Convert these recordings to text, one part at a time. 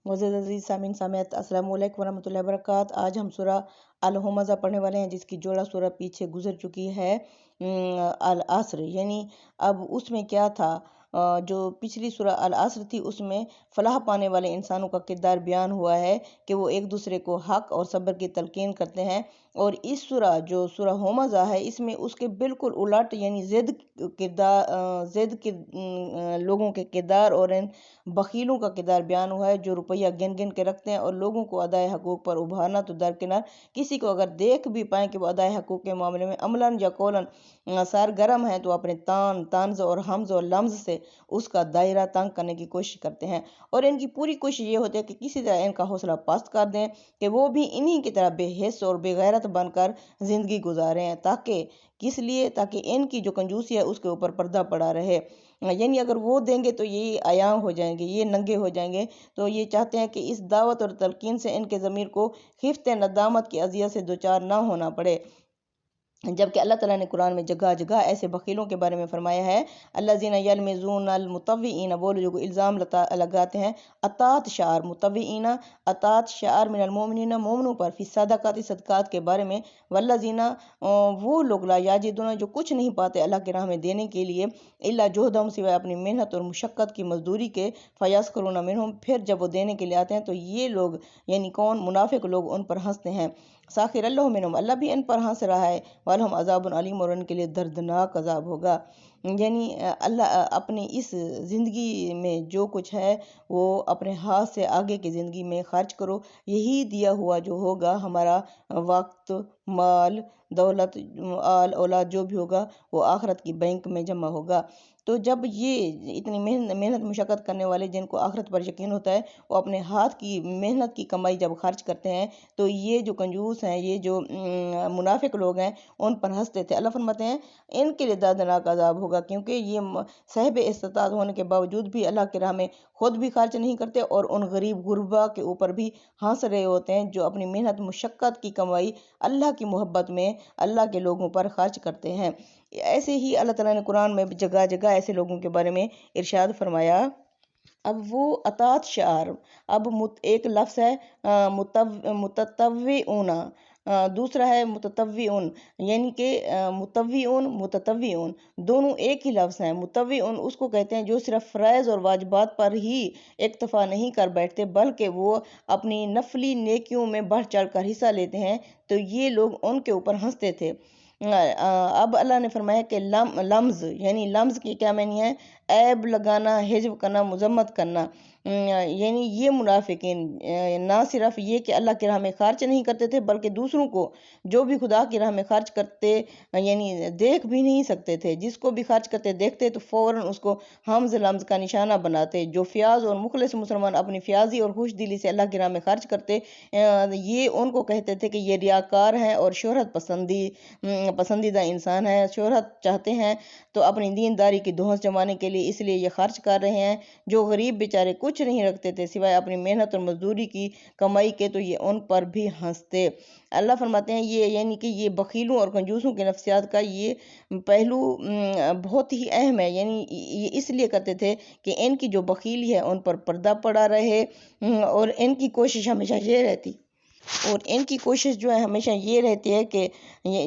मुअज़्ज़ज़ अज़ीज़ सामीन सामियात, अस्सलामु अलैकुम वरहमतुल्लाहि वबरकातुहू। आज हम सूरह अल-हुमज़ा पढ़ने वाले हैं, जिसकी जोड़ा सूरह पीछे गुजर चुकी है। अल असर यानी अब उसमें क्या था, जो पिछली सूरह अल असर थी उसमें फलाह पाने वाले इंसानों का किरदार बयान हुआ है कि वो एक दूसरे को हक और सब्र की तलकीन करते हैं। और इस सूरह जो सूरह हुमज़ा है इसमें उसके बिल्कुल उलट यानी लोगों के किरदार और इन बखीलों का किरदार बयान हुआ है, जो रुपया गिन गिन के रखते हैं और लोगों को अदाए हकूक़ पर उभारना तो दरकिनार, किसी को अगर देख भी पाएँ कि वो अदाए हकूक़ के मामले में अमलन या कौलन सरगर्म है तो अपने तांज़ और हमज़ और लम्ज़ से उसका दायरा तंग करने की कोशिश करते हैं। और इनकी पूरी कोशिश ये होती है कि किसी तरह इनका हौसला पस्त कर दें कि वो भी इन्हीं की तरह बेहिस और बेगैरत बनकर ज़िंदगी गुजारें, ताकि इनकी जो कंजूसी है उसके ऊपर पर्दा पड़ा रहे। यानी अगर वो देंगे तो ये आयां हो जाएंगे, ये नंगे हो जाएंगे। तो ये चाहते हैं कि इस दावत और तलकीन से इनके ज़मीर को खिफ्त नदामत की अज़ियत से दुचार ना होना पड़े। जबकि अल्लाह ताला ने कुरान में जगह जगह ऐसे बखीलों के बारे में फरमाया है, अल्लज़ीना यल्मिज़ूनल मुतव्विईना, वो लोग जो इल्ज़ाम लगाते हैं अतात शार मुतव्विईना, अतात शार मिनल मोमिनीना, मोमिनों पर फी सदक़ात सदक़ात के बारे में, वल्लज़ीना वो लोग ला याजिदूना जो कुछ नहीं पाते अल्लाह की राह में देने के लिए, इल्ला जुहदहुम सिवाय अपनी मेहनत और मुशक्क़त की मजदूरी के, फयस्खरुना मिनहुम, फिर जब वो देने के लिए आते हैं तो ये लोग यानी कौन, मुनाफिक लोग उन पर हंसते हैं। साखिर अल्लाह मिनहुम, अल्लाह भी इन पर हंस रहा है। वलहुम अज़ाबुन अलीम, और उनके लिए दर्दनाक अज़ाब होगा। यानी अल्लाह अपनी इस ज़िंदगी में जो कुछ है वो अपने हाथ से आगे की ज़िंदगी में खर्च करो, यही दिया हुआ जो होगा हमारा वक्त, माल, दौलत, आल औलाद जो भी होगा वो आखिरत की बैंक में जमा होगा। तो जब ये इतनी मेहनत मुशक्क़त करने वाले जिनको आखिरत पर यकीन होता है, वो अपने हाथ की मेहनत की कमाई जब खर्च करते हैं तो ये जो कंजूस हैं, ये जो मुनाफिक लोग हैं, उन पर हंसते थे। अल्लाह फरमाते हैं इनके लिए दर्दनाक अज़ाब होगा, क्योंकि ये साहिब इस्तिताअत होने के बावजूद भी अल्लाह की राह में खुद भी खर्च नहीं करते और उन गरीब गुरबा के ऊपर भी हंस रहे होते हैं, जो अपनी मेहनत मुशक्क़त की कमाई अल्लाह की मोहब्बत में अल्लाह के लोगों पर खर्च करते हैं। ऐसे ही अल्लाह ताला ने कुरान में जगह जगह ऐसे लोगों के बारे में इरशाद फरमाया। अब वो अतात शार, अब एक लफ्ज़ है मुततव्विऊना, दूसरा है मुततव्विउन, यानी कि मुततव्विउन दोनों एक ही लफ्ज़ हैं। मुतव्विउन उसको कहते हैं जो सिर्फ फ़राइज़ और वाजिबात पर ही इक्तफ़ा नहीं कर बैठते, बल्कि वो अपनी नफली नेकियों में बढ़ चढ़ कर हिस्सा लेते हैं। तो ये लोग उनके ऊपर हंसते थे। अब अल्लाह ने फरमाया कि लम्ज़ यानी लम्ज़ की क्या मानी है, ऐब लगाना, हिज्व करना, मजम्मत करना। यानी ये मुनाफिकीन ना सिर्फ ये कि अल्लाह की राह में खर्च नहीं करते थे, बल्कि दूसरों को जो भी खुदा की राह में खर्च करते यानी देख भी नहीं सकते थे, जिसको भी खर्च करते देखते तो फ़ौरन उसको हमज़ लम्ज़ का निशाना बनाते। जो फ़ियाज़ और मुखलिस मुसलमान अपनी फ़ियाज़ी और खुश दिली से अल्लाह की राह में खर्च करते, ये उनको कहते थे कि ये रियाकार हैं और शोहरत पसंदीदा इंसान है, शोहरत चाहते हैं तो अपनी दीनदारी की धौंस जमाने के लिए इसलिए ये खर्च कर रहे हैं। जो गरीब बेचारे कुछ नहीं रखते थे सिवाय अपनी मेहनत और मजदूरी की कमाई के, तो ये उन पर भी हंसते। अल्लाह फरमाते हैं ये यानी कि ये बखीलों और कंजूसों के नफ्सियात का ये पहलू बहुत ही अहम है। यानी ये इसलिए करते थे कि इनकी जो बखीली है उन पर पर्दा पड़ा रहे, और इनकी कोशिश हमेशा जो है हमेशा ये रहती है कि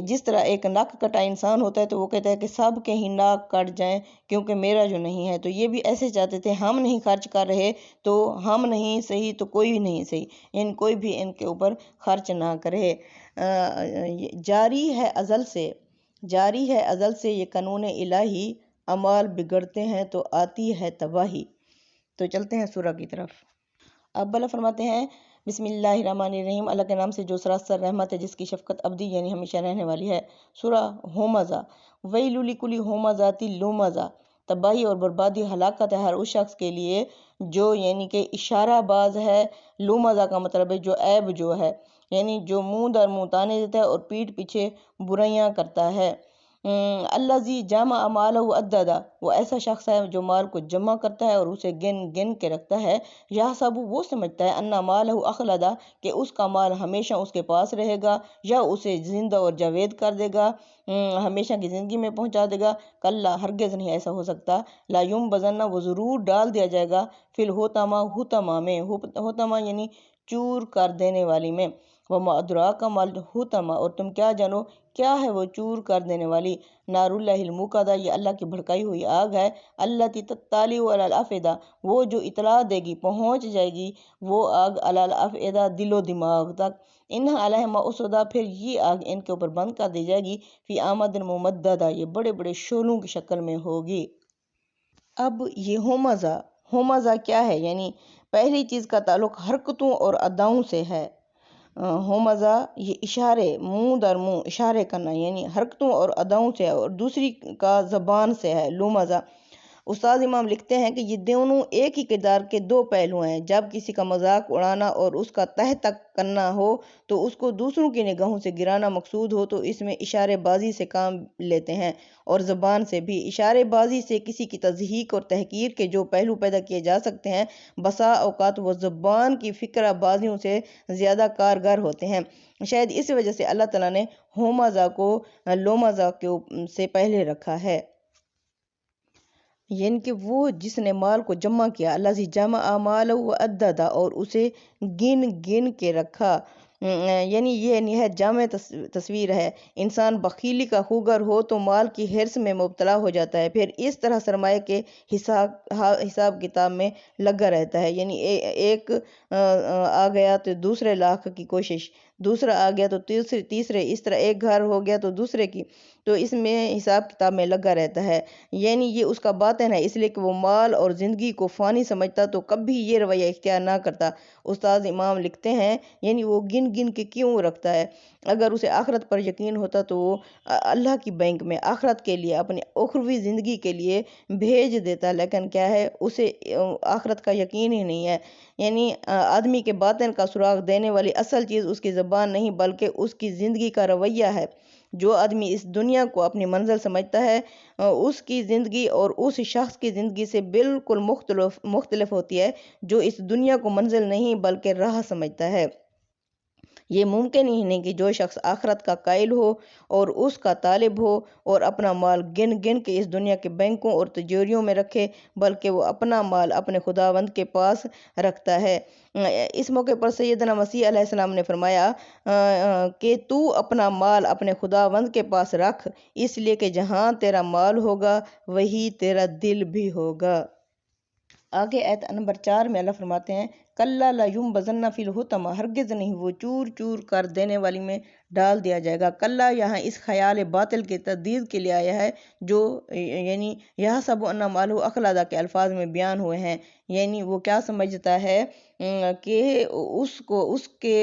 जिस तरह एक नाक कटा इंसान होता है तो वो कहता है कि सब के ही नाक कट जाएं क्योंकि मेरा जो नहीं है, तो ये भी ऐसे चाहते थे, हम नहीं खर्च कर रहे तो हम नहीं सही तो कोई भी नहीं सही, इन कोई भी इनके ऊपर खर्च ना करे। जारी है अज़ल से ये कानून इलाही, अमाल बिगड़ते हैं तो आती है तबाही। तो चलते हैं सूरह की तरफ। अब अल्लाह फरमाते हैं बिस्मिल्लाहिर्रहमानिर्रहीम, अल्लाह के नाम से जो सरासर रहमत है, जिसकी शफ़क़त अब्दी यानी हमेशा रहने वाली है। सूरह हुमज़ा, वैलुल लिकुल्लि हुमज़ातिल लुमज़ा, तबाही और बर्बादी हलाकत है हर उस शख्स के लिए जो यानी कि इशाराबाज है। लुमज़ा का मतलब है जो ऐब जो है, यानी जो मुँह दर मुँह ताने देता है और पीठ पीछे बुराइयां करता है। अल्लाज़ी जामा मालहु अद्ददा, वो ऐसा शख्स है जो माल को जमा करता है और उसे गिन गिन के रखता है। यह सब वो समझता है अन्ना मालहु अखलदा, कि उसका माल हमेशा उसके पास रहेगा या उसे जिंदा और जावेद कर देगा, हमेशा की ज़िंदगी में पहुंचा देगा। कल्ला, हरगिज़ नहीं ऐसा हो सकता। ला युम बज़न्ना, वो ज़रूर डाल दिया जाएगा فی الحتما حتما میں، حتما یعنی چور کر دینے والی میں، وما ادراک مال حتما اور تم کیا جانو کیا ہے وہ چور کر دینے والی، نار اللہ الموقدہ یہ اللہ کی بھڑکائی ہوئی آگ ہے، التی تطلع علی الافئدہ وہ جو اطلاع دے گی پہنچ جائے گی وہ آگ علی الافئدہ دل و دماغ تک، انہا علیہم مؤصدہ پھر یہ آگ ان کے اوپر بند کر دی جائے گی، فی آمد ممددہ یہ بڑے بڑے شعلوں کی شکل میں ہوگی۔ اب یہ ہومزہ، ہومزہ کیا ہے؟ یعنی پہلی چیز کا تعلق حرکتوں اور اداؤں سے ہے، ہومزہ یہ اشارے، منہ در منہ اشارے کرنا یعنی حرکتوں اور اداؤں سے ہے، اور دوسری کا زبان سے ہے لومزہ۔ استاد امام لکھتے ہیں کہ یہ دونوں ایک ہی کردار کے دو پہلو ہیں، جب کسی کا مذاق اڑانا اور اس کا تہ تک کرنا ہو تو اس کو دوسروں کی نگاہوں سے گرانا مقصود ہو تو اس میں اشارے بازی سے کام لیتے ہیں، اور زبان سے بھی اشارے بازی سے کسی کی تضحیک اور تحقیر کے جو پہلو پیدا کیے جا سکتے ہیں بسا اوقات وہ زبان کی فکرہ بازیوں سے زیادہ کارگر ہوتے ہیں، شاید اس وجہ سے اللہ تعالیٰ نے ہومزہ کو لومزہ سے پہلے رکھا ہے، یعنی کہ وہ جس نے مال کو جمع کیا، الذی جمع مالہ وعددہ اور اسے گن گن کے رکھا، یعنی یہ نہایت جامع تصویر ہے، انسان بخیلی کا خوگر ہو تو مال کی حرص میں مبتلا ہو جاتا ہے، پھر اس طرح سرمایہ کے حساب کتاب میں لگا رہتا ہے، یعنی ایک آ گیا تو دوسرے لاکھ کی کوشش، دوسرا آ گیا تو تیسرے، اس طرح ایک گھر ہو گیا تو دوسرے کی، تو اس میں حساب کتاب میں لگا رہتا ہے، یعنی یہ اس کا باطن ہے، اس لیے کہ وہ مال اور زندگی کو فانی سمجھتا تو کبھی یہ رویہ اختیار نہ کرتا۔ استاد امام لکھتے ہیں یعنی وہ گن گن کے کیوں رکھتا ہے؟ اگر اسے آخرت پر یقین ہوتا تو وہ اللہ کی بینک میں آخرت کے لیے اپنی اخروی زندگی کے لیے بھیج دیتا، لیکن کیا ہے اسے آخرت کا یقین ہی نہیں ہے، یعنی آدمی کے باطن کا سراغ دینے والی اصل چیز اس کی زبان نہیں بلکہ اس کی زندگی کا رویہ ہے، جو آدمی اس دنیا کو اپنی منزل سمجھتا ہے اس کی زندگی اور اس شخص کی زندگی سے بالکل مختلف ہوتی ہے جو اس دنیا کو منزل نہیں بلکہ راہ سمجھتا ہے۔ یہ ممکن ہی نہیں کہ جو شخص آخرت کا قائل ہو اور اس کا طالب ہو اور اپنا مال گن گن کے اس دنیا کے بینکوں اور تجوریوں میں رکھے، بلکہ وہ اپنا مال اپنے خداوند کے پاس رکھتا ہے۔ اس موقع پر سیدنا مسیح علیہ السلام نے فرمایا کہ تو اپنا مال اپنے خداوند کے پاس رکھ، اس لیے کہ جہاں تیرا مال ہوگا وہی تیرا دل بھی ہوگا۔ آگے آیت نمبر 4 میں اللہ فرماتے ہیں کَلَّا لَيُنبَذَنَّ فِي الْحُطَمَةِ ہرگز نہیں وہ چور چور کر دینے والی میں ڈال دیا جائے گا۔ کَلَّا یہاں اس خیال باطل کی تردید کے لیے آیا ہے جو یعنی یَحْسَبُ أَنَّ مَالَهُ أَخْلَدَ کے الفاظ میں بیان ہوئے ہیں، یعنی وہ کیا سمجھتا ہے کہ اس کے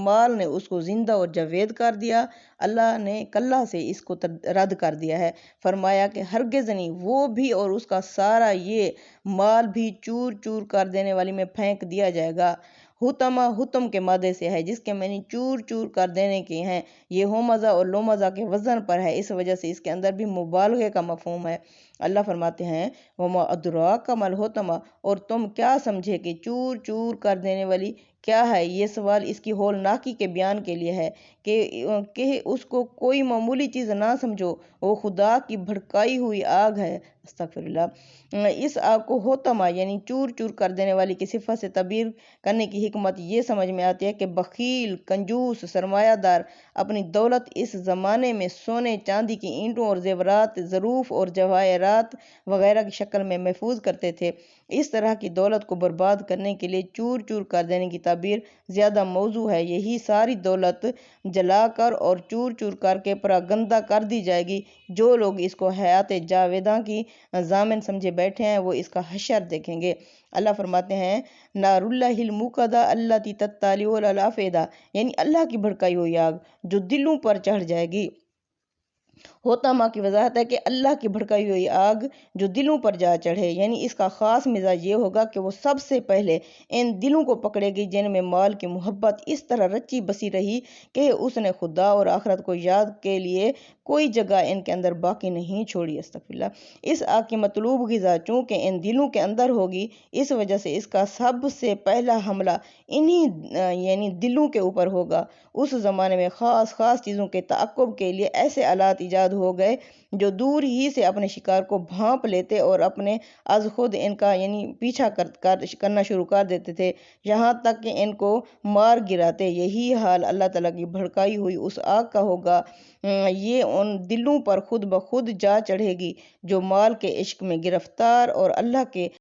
مال نے اس کو زندہ اور جاوید کر دیا، اللہ نے کلّا سے اس کو رد کر دیا ہے، فرمایا کہ ہرگز نہیں، وہ بھی اور اس کا سارا یہ مال بھی چور چور کر دینے والی میں پھینک دیا جائے گا۔ حتمہ حتم کے مادے سے ہے جس کے معنی چور چور کر دینے کے ہیں، یہ ہومزہ اور لومزہ کے وزن پر ہے، اس وجہ سے اس کے اندر بھی مبالغے کا مفہوم ہے۔ اللہ فرماتے ہیں وما ادراک ما الحطمہ اور تم کیا سمجھے کہ چور چور کر دینے والی کیا ہے؟ یہ سوال اس کی ہولناکی کے بیان کے لیے ہے کہ اس کو کوئی معمولی چیز نہ سمجھو، وہ خدا کی بھڑکائی ہوئی آگ ہے، استغفر اللہ۔ اس آگ کو حطمہ یعنی چور چور کر دینے والی کی صفت سے تعبیر کرنے کی حکمت یہ سمجھ میں آتی ہے کہ بخیل، کنجوس، سرمایہ دار اپنی دولت اس زمانے میں سونے چاندی کی اینٹوں اور زیورات، ظروف اور جواہرات وغیرہ کی شکل میں محفوظ کرتے تھے، اس طرح کی دولت کو برباد کرنے کے لیے چور چور کر دینے کی تعبیر زیادہ موزوں ہے، یہی ساری دولت جلا کر اور چور چور کر کے پراگندہ کر دی جائے گی، جو لوگ اس کو حیات جاویدہ کی ضامن سمجھے بیٹھے ہیں وہ اس کا حشر دیکھیں گے۔ اللہ فرماتے ہیں نار اللہ الموقدہ التی تطلع علی الافئدہ یعنی اللہ کی بھڑکائی ہوئی آگ جو دلوں پر چڑھ جائے گی۔ حطمہ کی وضاحت ہے کہ اللہ کی بھڑکائی ہوئی آگ جو دلوں پر جا چڑھے، یعنی اس کا خاص مزاج یہ ہوگا کہ وہ سب سے پہلے ان دلوں کو پکڑے گی جن میں مال کی محبت اس طرح رچی بسی رہی کہ اس نے خدا اور آخرت کو یاد کے لیے کوئی جگہ ان کے اندر باقی نہیں چھوڑی، استغفر اللہ۔ اس آگ کی مطلوب غذا چونکہ ان دلوں کے اندر ہوگی، اس وجہ سے اس کا سب سے پہلا حملہ انہی یعنی دلوں کے اوپر ہوگا۔ اس زمانے میں خاص چیزوں کے تعاقب کے لیے ایسے آلات ایجاد ہو گئے جو دور ہی سے اپنے شکار کو بھانپ لیتے اور اپنے از خود ان کا یعنی پیچھا کرنا شروع کر دیتے تھے، یہاں تک کہ ان کو مار گراتے۔ یہی حال اللہ تعالیٰ کی بھڑکائی ہوئی اس آگ کا ہوگا، یہ ان دلوں پر خود بخود جا چڑھے گی جو مال کے عشق میں گرفتار اور اللہ کے